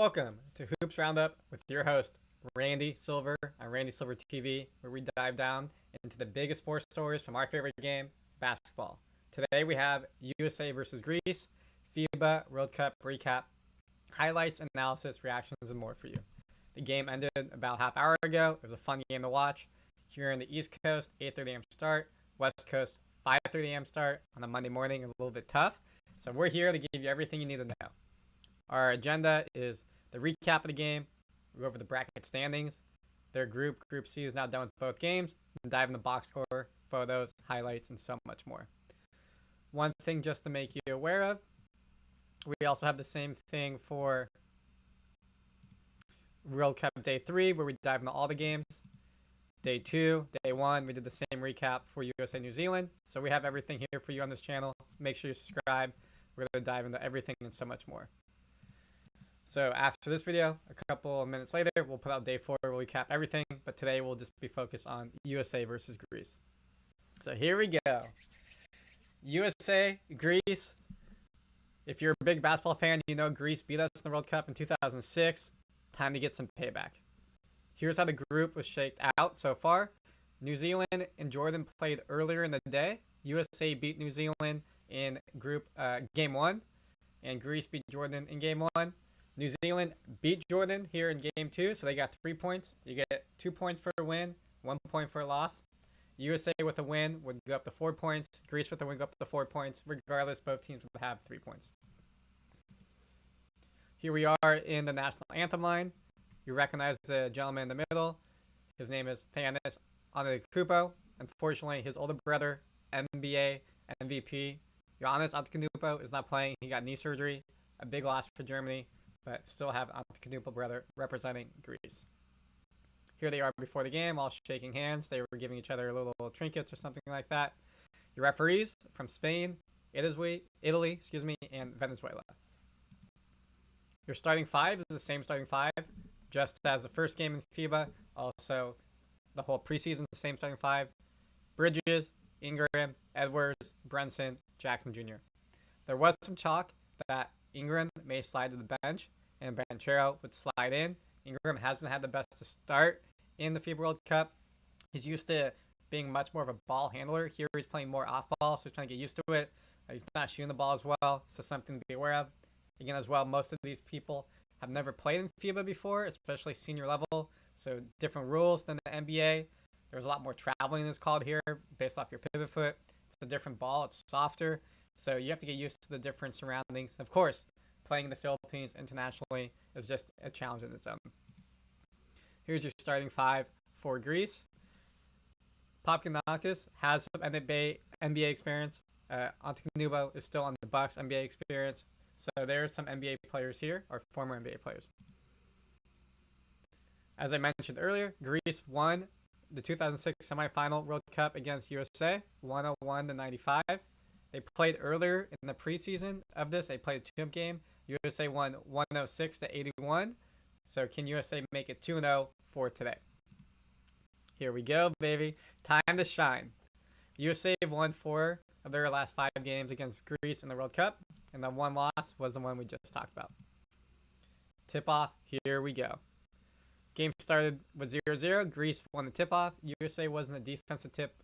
Welcome to Hoops Roundup with your host, Randy Silver on Randy Silver TV, where we dive down into the biggest sports stories from our favorite game, basketball. Today we have USA versus Greece, FIBA World Cup recap, highlights, analysis, reactions, and more for you. The game ended about half hour ago. It was a fun game to watch. Here in the East Coast, 8:30 a.m. start. West Coast, 5:30 a.m. start on a Monday morning, a little bit tough. So we're here to give you everything you need to know. Our agenda is the recap of the game. We go over the bracket standings. Their Group C is now done with both games. And dive into box score, photos, highlights, and so much more. One thing just to make you aware of, we also have the same thing for World Cup Day 3, where we dive into all the games. Day 2, Day 1, we did the same recap for USA New Zealand. So we have everything here for you on this channel. Make sure you subscribe. We're going to dive into everything and so much more. So after this video, a couple of minutes later, we'll put out Day 4, we'll recap everything. But today we'll just be focused on USA versus Greece. So here we go. USA, Greece. If you're a big basketball fan, you know Greece beat us in the World Cup in 2006. Time to get some payback. Here's how the group was shaped out so far. New Zealand and Jordan played earlier in the day. USA beat New Zealand in Game 1. And Greece beat Jordan in Game 1. New Zealand beat Jordan here in Game 2, so they got 3 points. You get 2 points for a win, 1 point for a loss. USA with a win would go up to 4 points. Greece with a win go up to 4 points. Regardless, both teams would have 3 points. Here we are in the national anthem line. You recognize the gentleman in the middle. His name is Giannis Antetokounmpo. Unfortunately, his older brother, NBA MVP, Giannis Antetokounmpo, is not playing. He got knee surgery. A big loss for Germany, but still have Antetokounmpo brother representing Greece. Here they are before the game, all shaking hands. They were giving each other little trinkets or something like that. Your referees from Spain, Italy, and Venezuela. Your starting five is the same starting five, just as the first game in FIBA. Also, the whole preseason, the same starting five. Bridges, Ingram, Edwards, Brunson, Jackson Jr. There was some talk that Ingram may slide to the bench and Banchero would slide in. Ingram hasn't had the best to start in the FIBA World Cup. He's used to being much more of a ball handler. Here he's playing more off ball, so he's trying to get used to it. He's not shooting the ball as well, so something to be aware of. Again, as well, most of these people have never played in FIBA before, especially senior level, so different rules than the NBA. There's a lot more traveling that's called here based off your pivot foot. It's a different ball. It's softer. So you have to get used to the different surroundings. Of course, playing in the Philippines internationally is just a challenge in its own. Here's your starting five for Greece. Papagiannakis has some NBA experience. Antetokounmpo is still on the Bucks NBA experience. So there's some NBA players here, or former NBA players. As I mentioned earlier, Greece won the 2006 semifinal World Cup against USA, 101-95. They played earlier in the preseason of this. They played a 2-game game. USA won 106-81. So can USA make it 2-0 for today? Here we go, baby. Time to shine. USA won 4 of their last 5 games against Greece in the World Cup. And the one loss was the one we just talked about. Tip-off, here we go. Game started with 0-0. Greece won the tip-off. USA was in the defensive tip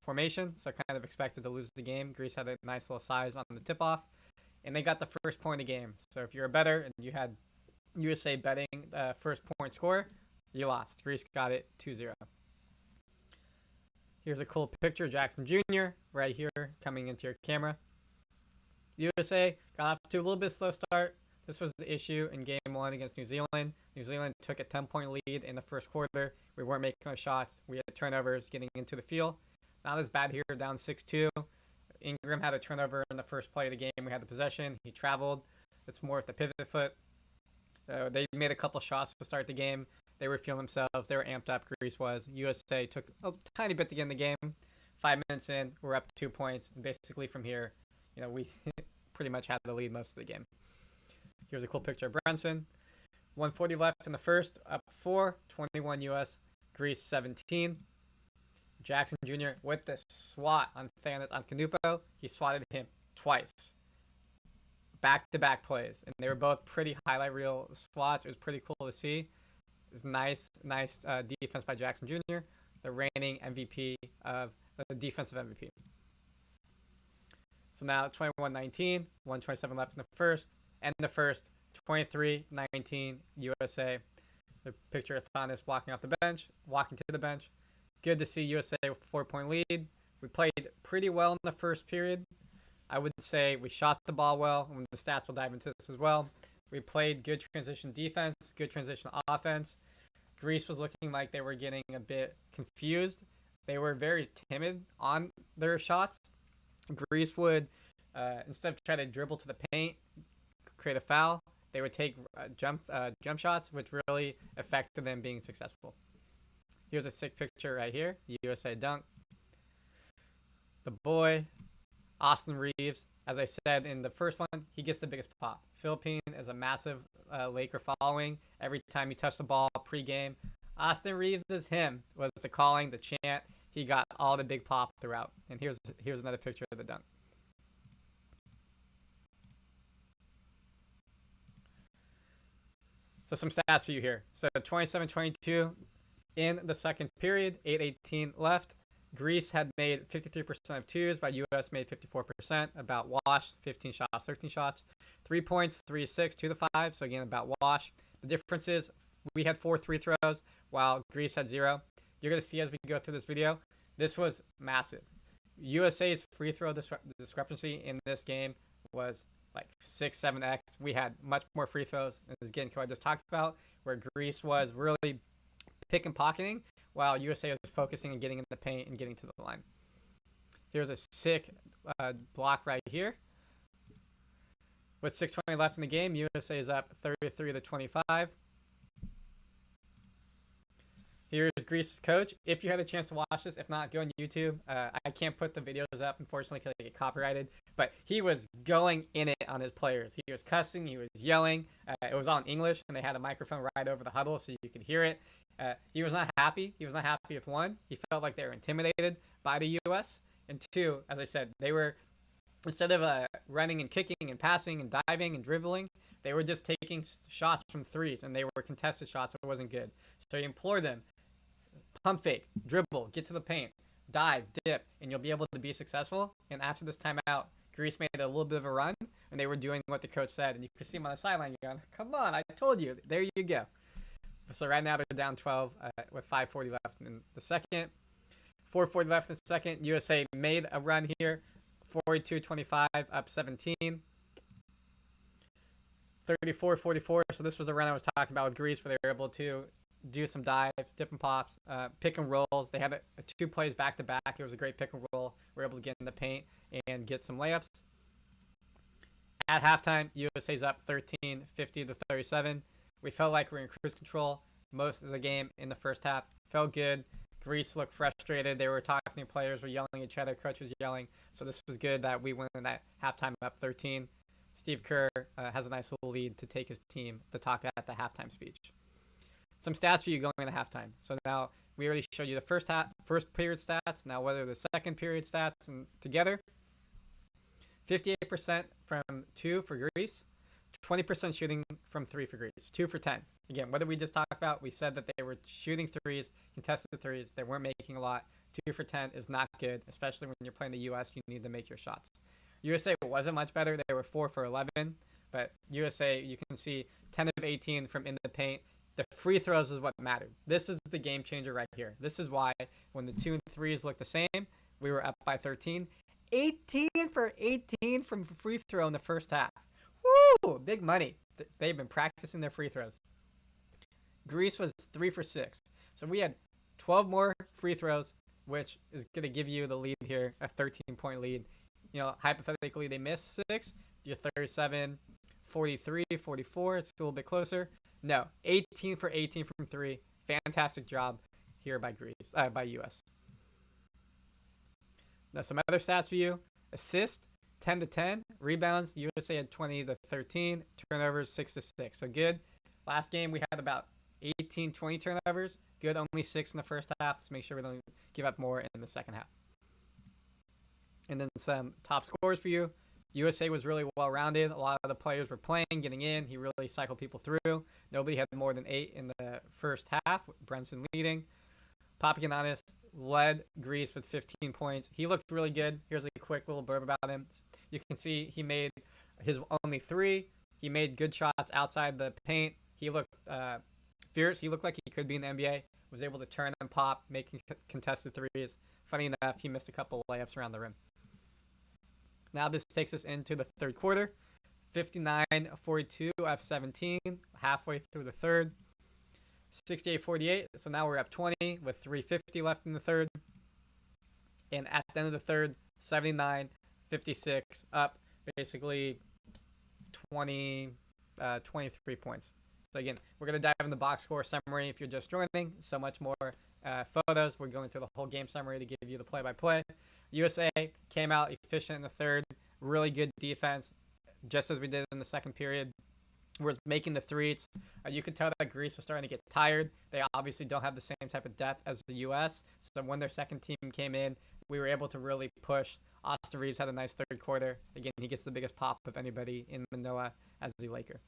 formation, so kind of expected to lose the game. Greece had a nice little size on the tip-off, and they got the first point of the game. So if you're a bettor and you had USA betting the first point score, you lost. Greece got it 2-0. Here's a cool picture of Jackson Jr. right here coming into your camera. USA got off to a little bit slow start. This was the issue in Game 1 against New Zealand. New Zealand took a 10-point lead in the first quarter. We weren't making our shots. We had turnovers getting into the field. Not as bad here, down 6-2. Ingram had a turnover in the first play of the game. We had the possession. He traveled. It's more at the pivot foot. They made a couple shots to start the game. They were feeling themselves. They were amped up, Greece was. USA took a tiny bit to get in the game. 5 minutes in, we're up 2 points. And basically from here, we pretty much had the lead most of the game. Here's a cool picture of Brunson. 140 left in the first, up 4, 21 US, Greece 17. Jackson Jr. with the swat on Giannis Antetokounmpo. He swatted him twice. back-to-back plays, and they were both pretty highlight reel spots. It was pretty cool to see. It was nice defense by Jackson Jr., the reigning MVP of the defensive MVP. So now 21-19, 1:27 left in the first, and the first 23-19 USA. The picture of Thomas walking to the bench. Good to see USA with a 4-point lead. We played pretty well in the first period. I would say we shot the ball well, and the stats will dive into this as well. We played good transition defense, good transition offense. Greece was looking like they were getting a bit confused. They were very timid on their shots. Greece would, instead of trying to dribble to the paint, create a foul, they would take jump shots, which really affected them being successful. Here's a sick picture right here. USA dunk. The boy, Austin Reeves, as I said in the first one, he gets the biggest pop. Philippine is a massive Laker following. Every time he touched the ball pregame, Austin Reeves is him, was the calling, the chant. He got all the big pop throughout. And here's another picture of the dunk. So some stats for you here. So 27-22 in the second period, 8:18 left. Greece had made 53% of twos, while US made 54%. About wash, 15 shots, 13 shots. 3 points, 3-6, 2-5. So again, about wash. The difference is we had 4 free throws, while Greece had 0. You're going to see as we go through this video, this was massive. USA's free throw discrepancy in this game was like 6-7x. We had much more free throws, and this is again what I just talked about, where Greece was really pick and pocketing, while USA was focusing on getting in the paint and getting to the line. Here's a sick block right here. With 6:20 left in the game, USA is up 33-25. Here's Greece's coach. If you had a chance to watch this, if not, go on YouTube. I can't put the videos up, unfortunately, because I get copyrighted. But he was going in it on his players. He was cussing. He was yelling. It was all in English, and they had a microphone right over the huddle so you could hear it. He was not happy. He was not happy with one. He felt like they were intimidated by the U.S. And two, as I said, they were, instead of running and kicking and passing and diving and dribbling, they were just taking shots from threes, and they were contested shots. It wasn't good. So he implored them, pump fake, dribble, get to the paint, dive, dip, and you'll be able to be successful. And after this timeout, Greece made a little bit of a run, and they were doing what the coach said. And you could see them on the sideline going, come on, I told you. There you go. So right now they're down 12 with 5:40 left in the second. 4:40 left in the second. USA made a run here. 42-25, up 17. 34-44. So this was a run I was talking about with Greece, where they were able to do some dives, dip and pops, pick and rolls. They had 2 plays back to back. It was a great pick and roll. We were able to get in the paint and get some layups. At halftime, USA's up 13, 50-37. We felt like we were in cruise control most of the game in the first half. Felt good. Greece looked frustrated. They were talking to players, were yelling at each other. Coach was yelling. So this was good that we went in that halftime up 13. Steve Kerr has a nice little lead to take his team to talk at the halftime speech. Some stats for you going into halftime. So now we already showed you the first period stats. Now whether the second period stats and together. 58% from 2 for Greece. 20% shooting from 3 for Greece. 2 for 10. Again, what did we just talk about? We said that they were shooting threes, contested threes. They weren't making a lot. 2 for 10 is not good, especially when you're playing the U.S. You need to make your shots. USA wasn't much better. They were 4 for 11. But USA, you can see 10 of 18 from in the paint. The free throws is what mattered. This is the game changer right here. This is why when the 2 and 3s looked the same, we were up by 13. 18 for 18 from free throw in the first half. Woo! Big money. They've been practicing their free throws. Greece was 3 for 6. So we had 12 more free throws, which is going to give you the lead here, a 13-point lead. You know, hypothetically, they missed 6. You're 37, 43, 44. It's a little bit closer. No, 18 for 18 from 3. Fantastic job here by US. Now some other stats for you. Assists, 10-10. Rebounds, USA had 20-13. Turnovers, 6-6. So good. Last game we had about 18-20 turnovers. Good, only 6 in the first half. Let's make sure we don't give up more in the second half. And then some top scores for you. USA was really well-rounded. A lot of the players were playing, getting in. He really cycled people through. Nobody had more than 8 in the first half, Brenson leading. Papagiannis led Greece with 15 points. He looked really good. Here's a quick little blurb about him. You can see he made his only 3. He made good shots outside the paint. He looked fierce. He looked like he could be in the NBA. Was able to turn and pop, making contested threes. Funny enough, he missed a couple of layups around the rim. Now this takes us into the third quarter. 59-42 F17, halfway through the third. 68-48, so now we're up 20 with 3:50 left in the third. And at the end of the third, 79-56 up, basically 23 points. So again, we're going to dive in the box score summary if you're just joining. So much more photos. We're going through the whole game summary to give you the play-by-play. USA came out efficient in the third. Really good defense, just as we did in the second period. We're making the threes. You could tell that Greece was starting to get tired. They obviously don't have the same type of depth as the U.S. So when their second team came in, we were able to really push. Austin Reeves had a nice third quarter. Again, he gets the biggest pop of anybody in Manila as the Laker.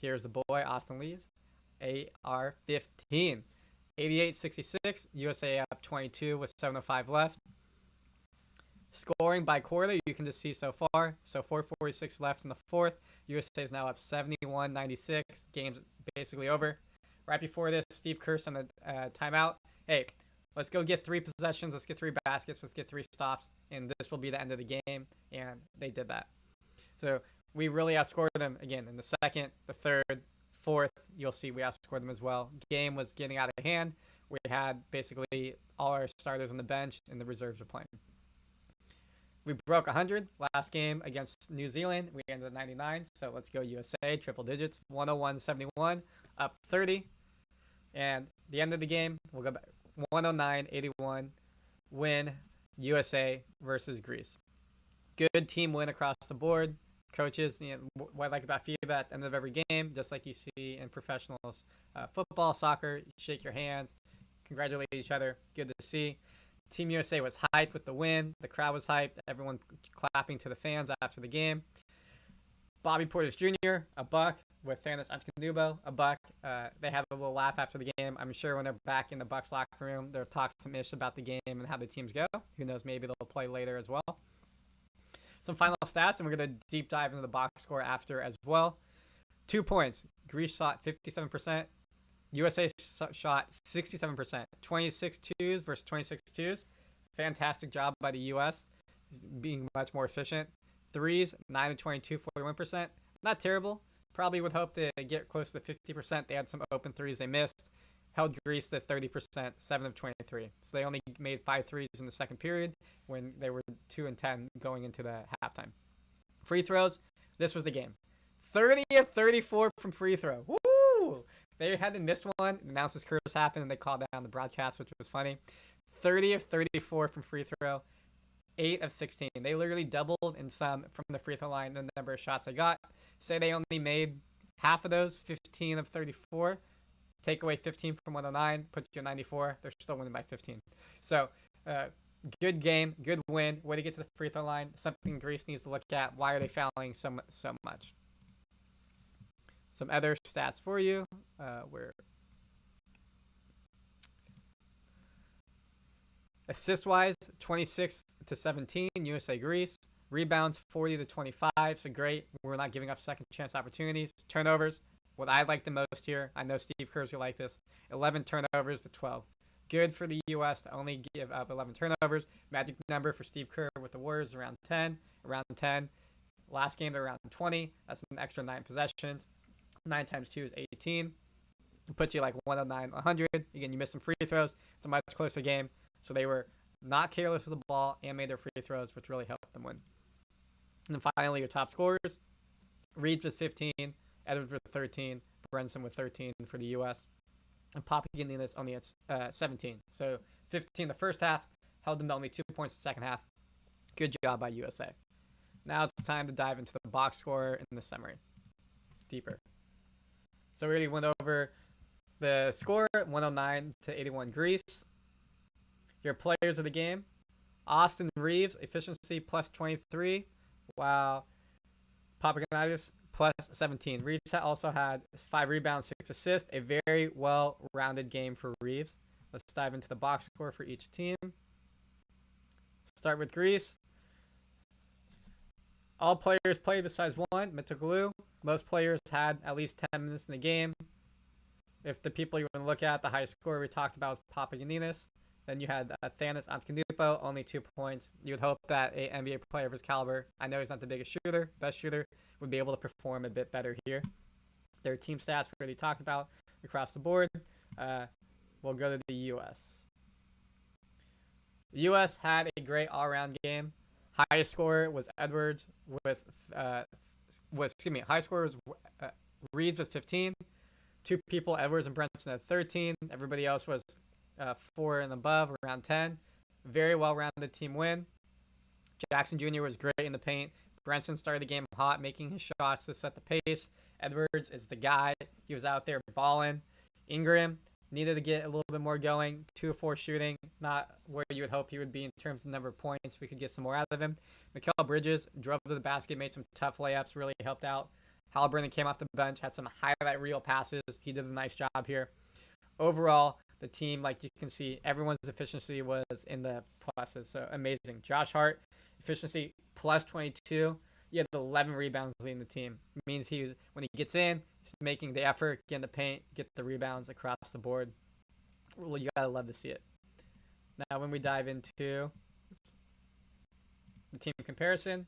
Here's the boy, Austin Reeves, AR-15. 88-66, USA up 22 with 7:05 left. Scoring by quarter, you can just see so far. So 4:46 left in the fourth. USA is now up 71-96. Game's basically over. Right before this, Steve Kerr sent a timeout. Hey, let's go get 3 possessions. Let's get 3 baskets. Let's get 3 stops. And this will be the end of the game. And they did that. So we really outscored them again in the second, the third, fourth. You'll see we outscored them as well. Game was getting out of hand. We had basically all our starters on the bench and the reserves were playing. We broke 100 last game against New Zealand. We ended at 99. So let's go USA, triple digits. 101-71, up 30. And the end of the game, we'll go back. 109-81, win USA versus Greece. Good team win across the board. Coaches, what I like about FIBA at the end of every game, just like you see in professional football, soccer, you shake your hands, congratulate each other. Good to see. Team USA was hyped with the win. The crowd was hyped. Everyone clapping to the fans after the game. Bobby Portis Jr., a buck, with Thanos Antetokounmpo, a buck. They had a little laugh after the game. I'm sure when they're back in the Bucks locker room, they'll talk some ish about the game and how the teams go. Who knows, maybe they'll play later as well. Some final stats, and we're going to deep dive into the box score after as well. 2 points. Greece shot 57%. USA shot 67%. 26 twos versus 26 twos. Fantastic job by the U.S. being much more efficient. Threes, 9-22, 41%. Not terrible. Probably would hope to get close to 50%. They had some open threes they missed. Held Greece to 30%, 7 of 23. So they only made 5 threes in the second period when they were 2-10 going into the halftime. Free throws, this was the game. 30 of 34 from free throw. Woo! They hadn't missed one. Announced curse happened, and they called down the broadcast, which was funny. 30 of 34 from free throw. 8 of 16. They literally doubled in some from the free throw line the number of shots they got. Say they only made half of those, 15 of 34. Take away 15 from 109, puts you at 94. They're still winning by 15. So, good game, good win. Way to get to the free throw line. Something Greece needs to look at. Why are they fouling so much? Some other stats for you. Assist-wise, 26-17, USA Greece. Rebounds, 40-25, so great. We're not giving up second chance opportunities. Turnovers, what I like the most here, I know Steve Kerr's going to like this, 11 turnovers to 12. Good for the U.S. to only give up 11 turnovers. Magic number for Steve Kerr with the Warriors around 10. Last game, they're around 20. That's an extra 9 possessions. 9 times 2 is 18. It puts you like 109, 100. Again, you miss some free throws. It's a much closer game. So they were not careless with the ball and made their free throws, which really helped them win. And then finally, your top scorers. Reed with 15. Edwards with 13. Brenson with 13 for the U.S. And Papagiannis only at 17. So 15 the first half. Held them to only 2 points the second half. Good job by USA. Now it's time to dive into the box score and the summary. Deeper. So we already went over the score, 109-81 Greece. Your players of the game, Austin Reeves, efficiency plus 23 Wow. Papagiannis plus 17. Reeves also had 5 rebounds, 6 assists. A very well-rounded game for Reeves. Let's dive into the box score for each team. Start with Greece. All players played besides one, Mitoglou. Most players had at least 10 minutes in the game. If the people you want to look at, the high score we talked about was Papagiannis. Then you had Thanos Antetokounmpo, only 2 points. You would hope that an NBA player of his caliber, I know he's not the biggest shooter, best shooter, would be able to perform a bit better here. Their team stats we already talked about across the board. We'll go to the U.S. The U.S. had a great all-around game. Highest score was Edwards with high score was Reeves with 15. 2 people, Edwards and Brunson, at 13. Everybody else was 4 and above, around 10. Very well-rounded team win. Jackson Jr. was great in the paint. Brunson started the game hot, making his shots to set the pace. Edwards is the guy. He was out there balling. Ingram needed to get a little bit more going. 2 of 4 shooting, not where you would hope he would be in terms of number of points. We could get some more out of him. Mikal Bridges drove to the basket, made some tough layups, really helped out. Halliburton came off the bench, had some highlight reel passes. He did a nice job here. Overall, the team, like you can see, everyone's efficiency was in the pluses. So amazing. Josh Hart, efficiency plus 22. He had 11 rebounds leading the team. It means when he gets in, he's making the effort, get in the paint, get the rebounds across the board. Well, you gotta love to see it. Now, when we dive into the team comparison,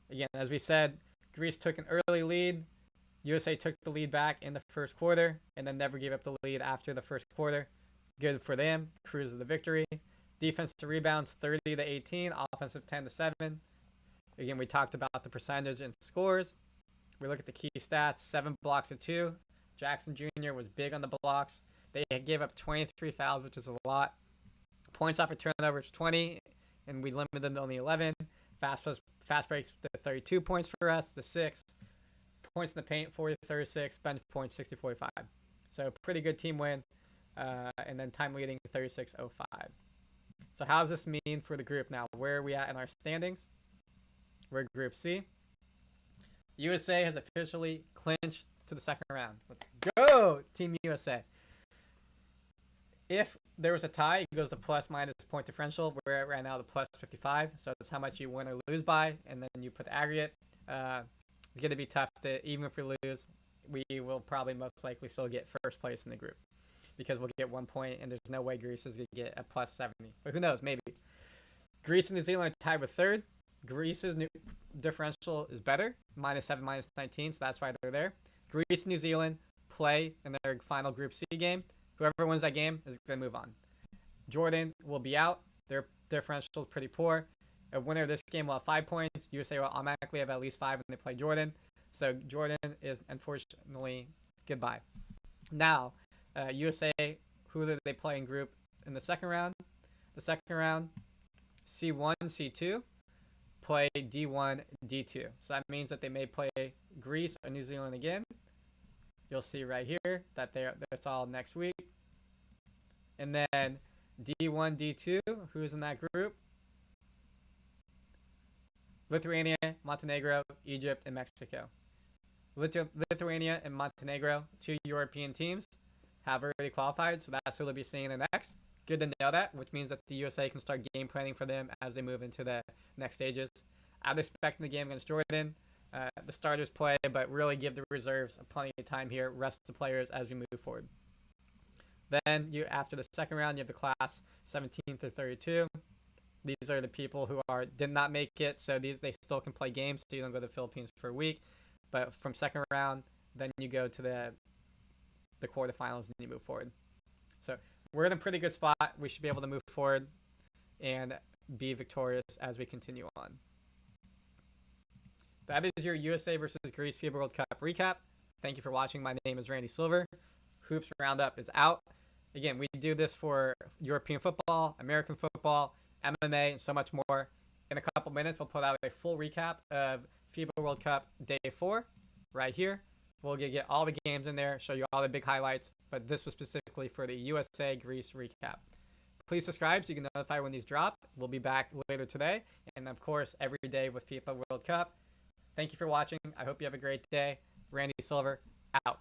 again, as we said, Greece took an early lead. USA took the lead back in the first quarter and then never gave up the lead after the first quarter. Good for them. Cruise to the victory. Defensive rebounds 30-18, offensive 10-7. Again, we talked about the percentage and scores. We look at the key stats, 7 blocks to 2. Jackson Jr. was big on the blocks. They gave up 23 fouls, which is a lot. Points off of turnovers 20, and we limited them to only 11. Fast breaks to 32 points for us, the 6. Points in the paint, 40-36. Bench points, 60-45. So pretty good team win. And then time leading, 36-05. So how does this mean for the group now? Where are we at in our standings? We're Group C. USA has officially clinched to the second round. Let's go, Team USA. If there was a tie, it goes to plus-minus point differential. We're at right now the plus 55. So that's how much you win or lose by. And then you put the aggregate. It's going to be tough to, even if we lose, we will probably most likely still get first place in the group because we'll get 1 point and there's no way Greece is going to get a plus 70. But who knows? Maybe. Greece and New Zealand are tied with third. Greece's new differential is better, -7, -19, so that's why they're there. Greece and New Zealand play in their final Group C game. Whoever wins that game is going to move on. Jordan will be out. Their differential is pretty poor. A winner of this game will have 5 points. USA will automatically have at least 5 when they play Jordan. So Jordan is unfortunately goodbye. Now, USA, who did they play in group in the second round? The second round, C1, C2, play D1, D2. So that means that they may play Greece or New Zealand again. You'll see right here that that's all next week. And then D1, D2, who's in that group? Lithuania, Montenegro, Egypt, and Mexico. Lithuania and Montenegro, 2 European teams, have already qualified, so that's who they'll be seeing in the next. Good to know that, which means that the USA can start game planning for them as they move into the next stages. I'm expecting the game against Jordan. The starters play, but really give the reserves plenty of time here, rest the players as we move forward. Then, after the second round, you have the class 17 through 32. These are the people who did not make it, so they still can play games, so you don't go to the Philippines for a week. But from second round, then you go to the quarterfinals and you move forward. So we're in a pretty good spot. We should be able to move forward and be victorious as we continue on. That is your USA versus Greece FIBA World Cup recap. Thank you for watching. My name is Randy Silver. Hoops Roundup is out. Again, we do this for European football, American football, MMA, and so much more. In a couple minutes, we'll put out a full recap of FIBA World Cup Day 4 right here. We'll get all the games in there, show you all the big highlights, but this was specifically for the USA-Greece recap. Please subscribe so you can notify when these drop. We'll be back later today. And of course, every day with FIFA World Cup. Thank you for watching. I hope you have a great day. Randy Silver, out.